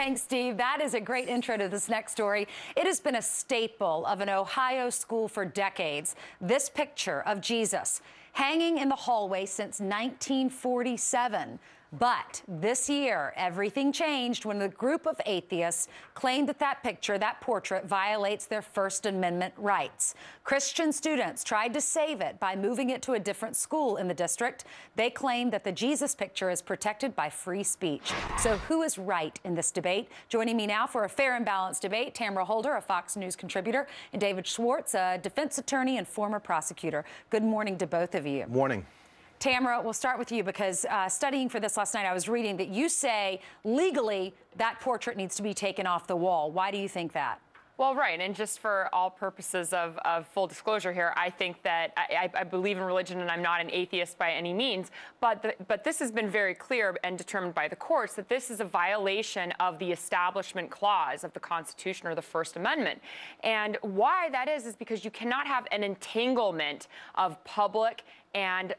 Thanks, Steve. That is a great intro to this next story. It has been a staple of an Ohio school for decades. This picture of Jesus hanging in the hallway since 1947. But this year, everything changed when a group of atheists claimed that that picture, that portrait, violates their First Amendment rights. Christian students tried to save it by moving it to a different school in the district. They claim that the Jesus picture is protected by free speech. So who is right in this debate? Joining me now for a fair and balanced debate, Tamara Holder, a Fox News contributor, and David Schwartz, a defense attorney and former prosecutor. Good morning to both of you. Morning. Tamara, we'll start with you because studying for this last night, I was reading that you say legally that portrait needs to be taken off the wall. Why do you think that? Well, right, and just for all purposes of full disclosure here, I think that I believe in religion and I'm not an atheist by any means, but this has been very clear and determined by the courts that this is a violation of the Establishment Clause of the Constitution or the First Amendment. And why that is because you cannot have an entanglement of public and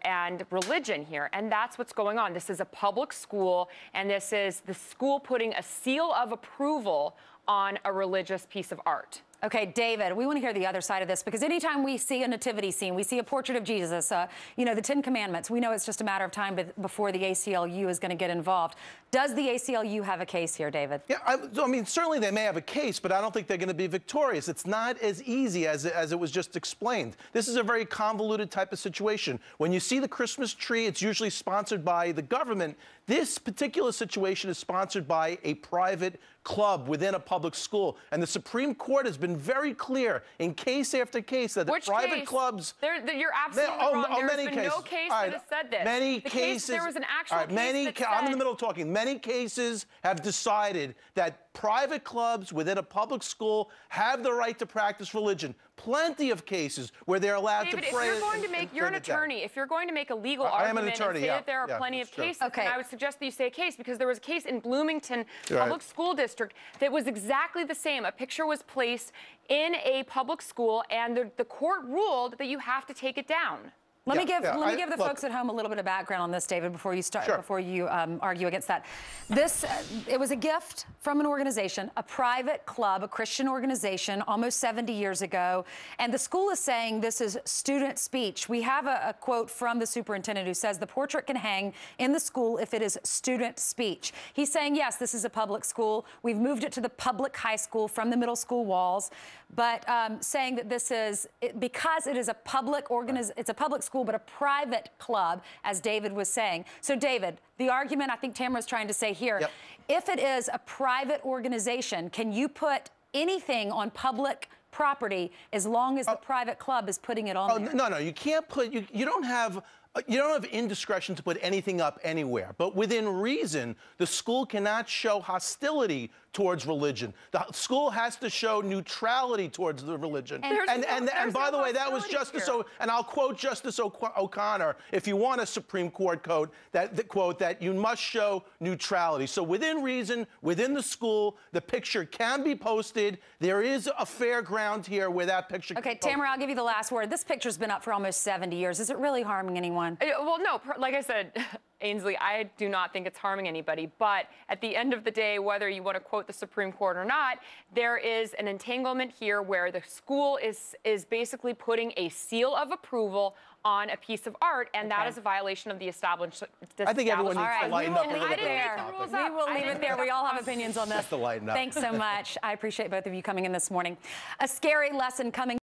religion here, and that's what's going on. This is a public school, and this is the school putting a seal of approval on a religious piece of art. Okay, David, we want to hear the other side of this because anytime we see a nativity scene, we see a portrait of Jesus, you know, the Ten Commandments, we know it's just a matter of time before the ACLU is going to get involved. Does the ACLU have a case here, David? Yeah, I mean, certainly they may have a case, but I don't think they're going to be victorious. It's not as easy as it was just explained. This is a very convoluted type of situation. When you see the Christmas tree, it's usually sponsored by the government. This particular situation is sponsored by a private club within a public school. And the Supreme Court has been very clear in case after case that the private clubs... You're absolutely wrong. There's been no case that has said this. Many cases... There was an actual case that said... I'm in the middle of talking. Many cases have decided that private clubs within a public school have the right to practice religion. Plenty of cases where they're allowed to pray. If you're going to make, you're an attorney. If you're going to make a legal argument and say that there are plenty of cases, then I would suggest that you say a case, because there was a case in Bloomington Public School District that was exactly the same. A picture was placed in a public school, and the court ruled that you have to take it down. Let me give the folks at home a little bit of background on this, David, before you start, before you argue against that. This, it was a gift from an organization, a private club, a Christian organization, almost 70 years ago, and the school is saying this is student speech. We have a quote from the superintendent who says the portrait can hang in the school if it is student speech. He's saying, yes, this is a public school. We've moved it to the public high school from the middle school walls, but saying that this is, because it is a public it's a public school, but a private club, as David was saying. So, David, the argument I think Tamara's trying to say here, if it is a private organization, can you put anything on public property as long as the private club is putting it on there? No, you can't put, you don't have indiscretion to put anything up anywhere. But within reason, the school cannot show hostility towards religion. The school has to show neutrality towards the religion. And by the way, that was Justice and I'll quote Justice O'Connor, if you want a Supreme Court quote, that you must show neutrality. So within reason, within the school, the picture can be posted. There is a fair ground here where that picture can be posted. Tamara, I'll give you the last word. This picture's been up for almost 70 years. Is it really harming anyone? Well, no, like I said, Ainsley, I do not think it's harming anybody. But at the end of the day, whether you want to quote the Supreme Court or not, there is an entanglement here where the school is basically puting a seal of approval on a piece of art, and that is a violation of the establishment. I think everyone needs to lighten up a little bit. We will leave it there. We all have opinions on this. Just to lighten up. Thanks so much. I appreciate both of you coming in this morning. A scary lesson coming